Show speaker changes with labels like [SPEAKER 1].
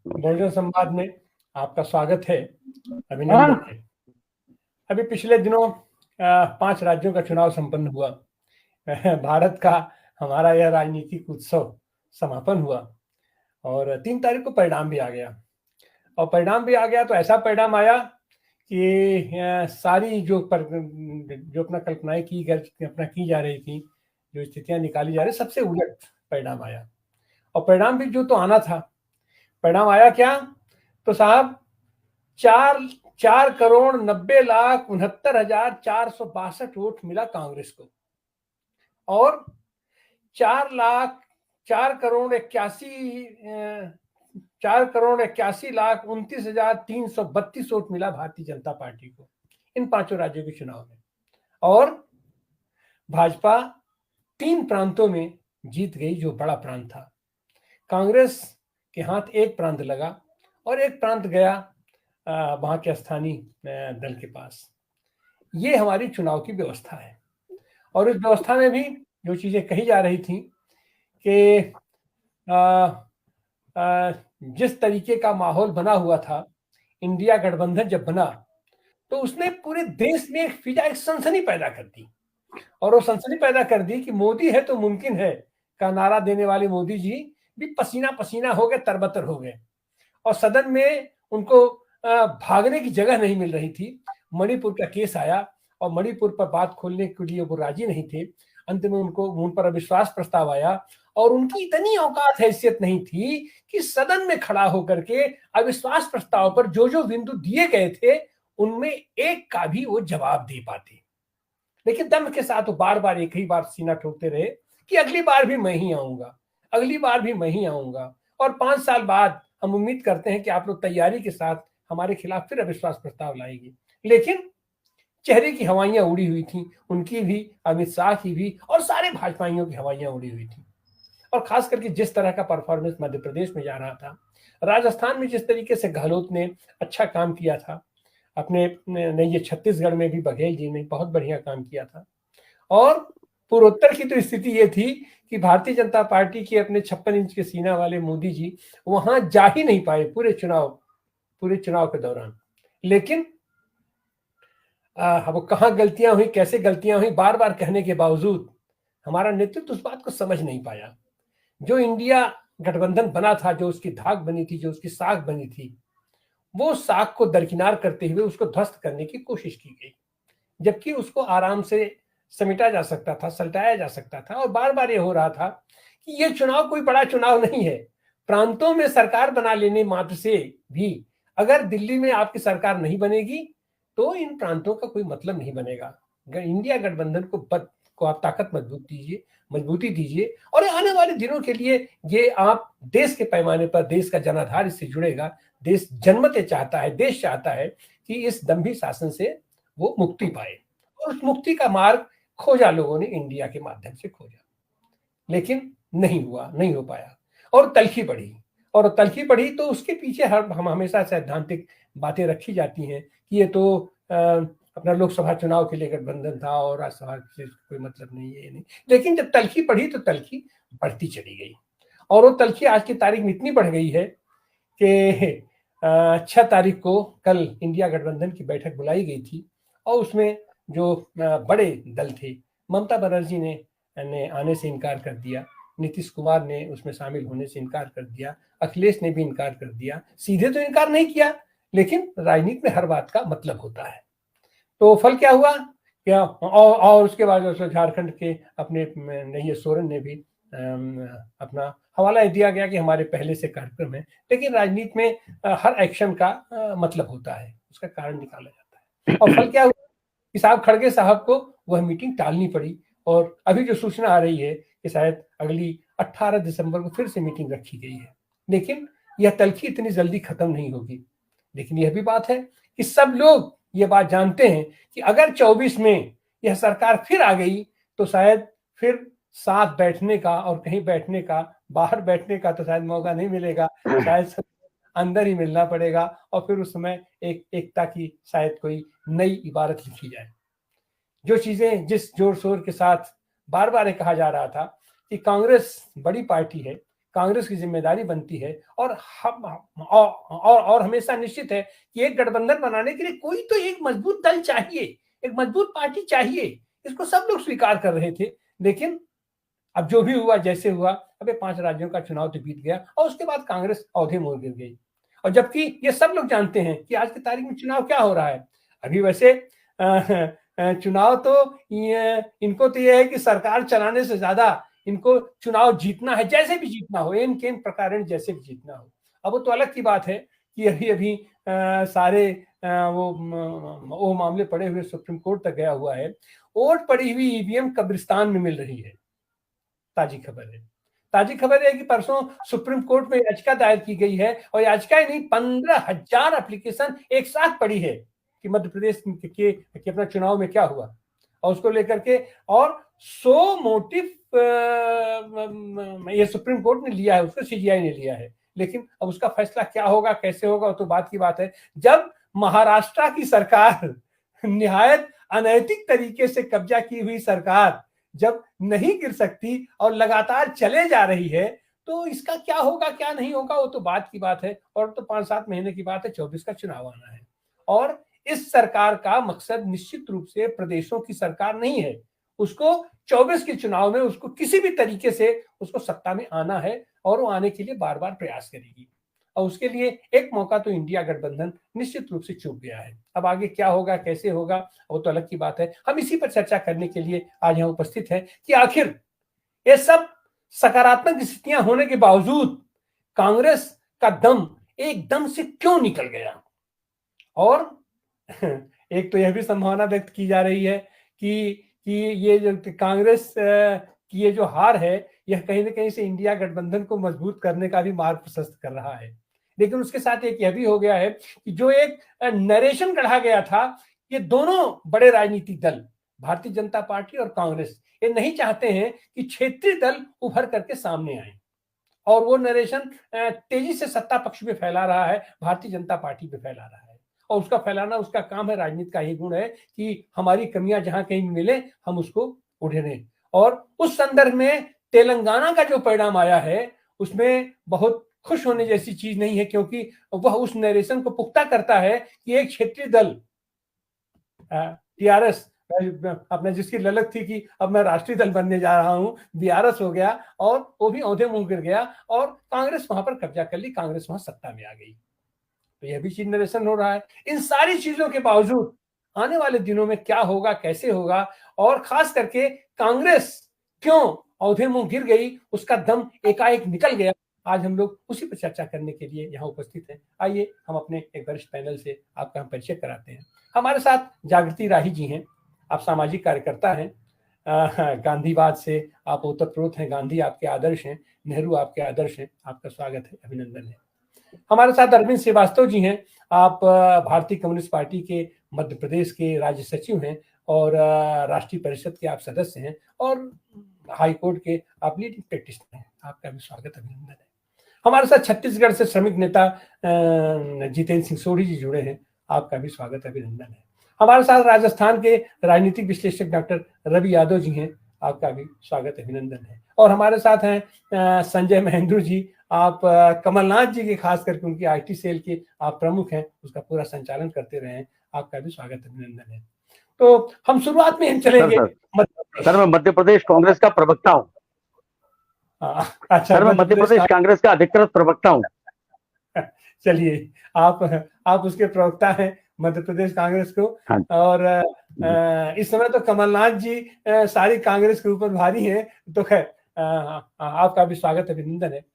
[SPEAKER 1] बहुजन संवाद में आपका स्वागत है, अभिनंदन
[SPEAKER 2] हाँ।
[SPEAKER 1] है। अभी पिछले दिनों 5 राज्यों का चुनाव संपन्न हुआ। भारत का हमारा यह राजनीतिक उत्सव समापन हुआ और 3 तारीख को परिणाम भी आ गया। और परिणाम भी आ गया तो ऐसा परिणाम आया कि सारी जो अपना कल्पनाएं अपना की जा रही थी, जो स्थितियां निकाली जा रही, सबसे उलट परिणाम आया। और परिणाम भी जो तो आना था, परिणाम आया क्या? तो साहब, 4,90,69,69,462 वोट मिला कांग्रेस को और 4,81,29,332 वोट मिला भारतीय जनता पार्टी को इन 5 राज्यों के चुनाव में। और भाजपा 3 प्रांतों में जीत गई, जो बड़ा प्रांत था। कांग्रेस के हाथ एक प्रांत लगा और एक प्रांत गया वहां के स्थानीय दल के पास। ये हमारी चुनाव की व्यवस्था है। और इस व्यवस्था में भी जो चीजें कही जा रही थी कि जिस तरीके का माहौल बना हुआ था, इंडिया गठबंधन जब बना तो उसने पूरे देश में एक सनसनी पैदा कर दी। और वो सनसनी पैदा कर दी कि मोदी है तो मुमकिन है का नारा देने वाले मोदी जी भी पसीना पसीना हो गए, तरबतर हो गए। और सदन में उनको भागने की जगह नहीं मिल रही थी। मणिपुर का केस आया और मणिपुर पर बात खोलने के लिए वो राजी नहीं थे। अंत में उन पर अविश्वास प्रस्ताव आया और उनकी इतनी औकात हैसियत नहीं थी कि सदन में खड़ा होकर के अविश्वास प्रस्ताव पर जो जो बिंदु दिए गए थे उनमें एक का भी वो जवाब दे पाते। लेकिन दम के साथ वो बार बार एक ही बार सीना ठोकते रहे कि अगली बार भी मैं ही आऊंगा, अगली बार भी मैं ही आऊंगा। और 5 साल बाद हम उम्मीद करते हैं कि आप लोग तैयारी के साथ हमारे खिलाफ फिर अविश्वास प्रस्ताव लाएंगे। लेकिन चेहरे की हवाइयां उड़ी हुई थी, उनकी भी, अमित शाह की भी, और सारे भाजपाइयों की हवाइयां उड़ी हुई थी। और खास करके जिस तरह का परफॉर्मेंस मध्य प्रदेश में जा रहा था, राजस्थान में जिस तरीके से गहलोत ने अच्छा काम किया था, अपने नहीं, ये छत्तीसगढ़ में भी बघेल जी ने बहुत बढ़िया काम किया था। और पूर्वोत्तर की तो स्थिति ये थी कि भारतीय जनता पार्टी के अपने 56 इंच के सीना वाले मोदी जी वहां जा ही नहीं पाए पूरे चुनाव के दौरान। लेकिन वो कहाँ गलतियां हुई, कैसे गलतियां हुई, बार बार कहने के बावजूद हमारा नेतृत्व उस बात को समझ नहीं पाया। जो इंडिया गठबंधन बना था, जो उसकी धाक बनी थी, जो उसकी साख बनी थी, वो साख को दरकिनार करते हुए उसको ध्वस्त करने की कोशिश की गई, जबकि उसको आराम से समेटा जा सकता था, सलटाया जा सकता था। और बार बार ये हो रहा था कि ये चुनाव कोई बड़ा चुनाव नहीं है। प्रांतों में सरकार बना लेने मात्र से भी अगर दिल्ली में आपकी सरकार नहीं बनेगी तो इन प्रांतों का कोई मतलब नहीं बनेगा। इंडिया गठबंधन को आप ताकत मजबूती दीजिए और आने वाले दिनों के लिए ये आप देश के पैमाने पर, देश का जनाधार इससे जुड़ेगा। देश जन्मते चाहता है, देश चाहता है कि इस दंभी शासन से वो मुक्ति पाए। और उस मुक्ति का मार्ग खोजा लोगों ने, इंडिया के माध्यम से खोजा। लेकिन नहीं हुआ, नहीं हो पाया। और तलखी बढ़ी तो उसके पीछे हम हमेशा सैद्धांतिक बातें रखी जाती हैं कि ये तो अपना लोकसभा चुनाव के लिए गठबंधन था और राज्यसभा से कोई मतलब नहीं है, ये नहीं। लेकिन जब तलखी बढ़ी तो तलखी बढ़ती चली गई। और वो तलखी आज की तारीख में इतनी बढ़ गई है कि 6 तारीख को कल इंडिया गठबंधन की बैठक बुलाई गई थी और उसमें जो बड़े दल थे, ममता बनर्जी ने आने से इनकार कर दिया, नीतीश कुमार ने उसमें शामिल होने से इनकार कर दिया, अखिलेश ने भी इनकार कर दिया। सीधे तो इनकार नहीं किया, लेकिन राजनीति में हर बात का मतलब होता है। तो फल क्या हुआ? और उसके बाद झारखंड के अपने नहीं, सोरेन ने भी अपना हवाला दिया गया कि हमारे पहले से कार्यक्रम है। लेकिन राजनीति में हर एक्शन का मतलब होता है, उसका कारण निकाला जाता है। और फल क्या हुआ कि साहब खड़गे साहब को वह मीटिंग टालनी पड़ी। और अभी जो सूचना आ रही है कि शायद अगली 18 दिसंबर को फिर से मीटिंग रखी गई है। लेकिन यह तलखी इतनी जल्दी खत्म नहीं होगी। लेकिन यह भी बात है कि सब लोग ये बात जानते हैं कि अगर 24 में यह सरकार फिर आ गई तो शायद फिर साथ बैठने का और कहीं बैठने का, बाहर बैठने का तो शायद मौका नहीं मिलेगा, शायद अंदर ही मिलना पड़ेगा। और फिर उस समय एकता की शायद कोई नई इबारत लिखी जाए। जो चीजें जिस जोर शोर के साथ बार बार कहा जा रहा था कि कांग्रेस बड़ी पार्टी है, कांग्रेस की जिम्मेदारी बनती है और हम और हमेशा निश्चित है कि एक गठबंधन बनाने के लिए कोई तो एक मजबूत दल चाहिए, एक मजबूत पार्टी चाहिए। इसको सब लोग स्वीकार कर रहे थे, लेकिन अब जो भी हुआ जैसे हुआ, अबे 5 राज्यों का चुनाव तो बीत गया और उसके बाद कांग्रेस औधे मोड़ गिर गई। और जबकि ये सब लोग जानते हैं कि आज की तारीख में चुनाव क्या हो रहा है। अभी वैसे चुनाव तो इनको तो ये है कि सरकार चलाने से ज्यादा इनको चुनाव जीतना है, जैसे भी जीतना हो, इन केन प्रकार जैसे भी जीतना हो। अब वो तो अलग की बात है कि अभी अभी सारे वो मामले पड़े हुए सुप्रीम कोर्ट तक गया हुआ है। वोट पड़ी हुई ईवीएम कब्रिस्तान में मिल रही है। ताजी खबर है, ताजी खबर है कि परसों सुप्रीम कोर्ट में याचिका दायर की गई है और याचिका ही नहीं, 15,000 एप्लीकेशन एक साथ पड़ी है कि मध्य प्रदेश के अपना चुनाव में क्या हुआ और उसको लेकर के, और 100 मोटिव ये सुप्रीम कोर्ट ने लिया है, उसको सीजीआई ने लिया है। लेकिन अब उसका फैसला क्या होगा, कैसे होगा, वो तो बात की बात है। जब महाराष्ट्र की सरकार, निहायत अनैतिक तरीके से कब्जा की हुई सरकार, जब नहीं गिर सकती और लगातार चले जा रही है, तो इसका क्या होगा क्या नहीं होगा वो तो बात की बात है। और तो 5-7 महीने की बात है, 24 का चुनाव आना है और इस सरकार का मकसद निश्चित रूप से प्रदेशों की सरकार नहीं है। उसको 24 के चुनाव में उसको किसी भी तरीके से उसको सत्ता में आना है और वो आने के लिए बार बार प्रयास करेगी। और उसके लिए एक मौका तो इंडिया गठबंधन निश्चित रूप से चूक गया है। अब आगे क्या होगा, कैसे होगा, वो तो अलग की बात है। हम इसी पर चर्चा करने के लिए आज यहाँ उपस्थित हैं कि आखिर ये सब सकारात्मक स्थितियां होने के बावजूद कांग्रेस का दम एकदम से क्यों निकल गया। और एक तो यह भी संभावना व्यक्त की जा रही है कि ये जो कांग्रेस की ये जो हार है, यह कहीं ना कहीं से इंडिया गठबंधन को मजबूत करने का भी मार्ग प्रशस्त कर रहा है। लेकिन उसके साथ एक यह भी हो गया है कि जो एक नरेशन गढ़ा गया था, ये दोनों बड़े राजनीतिक दल, भारतीय जनता पार्टी और कांग्रेस, ये नहीं चाहते हैं कि क्षेत्रीय दल उभर करके सामने आए। और वो नरेशन तेजी से सत्ता पक्ष में फैला रहा है, भारतीय जनता पार्टी पे फैला रहा है। और उसका फैलाना उसका काम है, राजनीति का ही गुण है कि हमारी कमियां जहां कहीं मिले हम उसको उड़ें। और उस संदर्भ में तेलंगाना का जो परिणाम आया है उसमें बहुत खुश होने जैसी चीज नहीं है, क्योंकि वह उस नरेशन को पुख्ता करता है कि एक क्षेत्रीय दल टीआरएस अपने जिसकी ललक थी कि अब मैं राष्ट्रीय दल बनने जा रहा हूं, बीआरएस हो गया और वो भी औंधे मुंह गिर गया और कांग्रेस वहां पर कब्जा कर ली, कांग्रेस वहां सत्ता में आ गई। तो यह भी चीज नरेशन हो रहा है। इन सारी चीजों के बावजूद आने वाले दिनों में क्या होगा, कैसे होगा, और खास करके कांग्रेस क्यों औंधे मुंह गिर गई, उसका दम एकाएक निकल गया, आज हम लोग उसी पर चर्चा करने के लिए यहाँ उपस्थित हैं। आइए हम अपने एक वरिष्ठ पैनल से आपका हम परिचय कराते हैं। हमारे साथ जागृति राही जी हैं, आप सामाजिक कार्यकर्ता हैं, गांधीवाद से आप ओतप्रोत हैं, गांधी आपके आदर्श हैं, नेहरू आपके आदर्श हैं, आपका स्वागत है, अभिनंदन है। हमारे साथ अरविंद श्रीवास्तव जी हैं, आप भारतीय कम्युनिस्ट पार्टी के मध्य प्रदेश के राज्य सचिव हैं और राष्ट्रीय परिषद के आप सदस्य हैं और हाई कोर्ट के आप लीडिंग प्रैक्टिशनर हैं, आपका भी स्वागत, अभिनंदन है। हमारे साथ छत्तीसगढ़ से श्रमिक नेता जितेंद्र सिंह सोढ़ी जी जुड़े हैं, आपका भी स्वागत, अभिनंदन है। हमारे साथ राजस्थान के राजनीतिक विश्लेषक डॉक्टर रवि यादव जी हैं, आपका भी स्वागत, अभिनंदन है। और हमारे साथ हैं संजय महेंद्र जी, आप कमलनाथ जी के खास करके उनकी आईटी सेल के आप प्रमुख हैं, उसका पूरा संचालन करते रहे हैं, आपका भी स्वागत, अभिनंदन है। तो हम शुरुआत में हम चलेंगे।
[SPEAKER 2] सर मैं मध्य प्रदेश कांग्रेस का प्रवक्ता हूँ।
[SPEAKER 1] अच्छा,
[SPEAKER 2] सर मैं मध्य प्रदेश कांग्रेस का अधिकृत प्रवक्ता हूँ।
[SPEAKER 1] चलिए, आप उसके प्रवक्ता हैं मध्य प्रदेश कांग्रेस को।
[SPEAKER 2] हाँ।
[SPEAKER 1] और इस समय तो कमलनाथ जी सारी कांग्रेस के ऊपर भारी हैं, तो खैर आपका भी स्वागत, अभिनंदन है।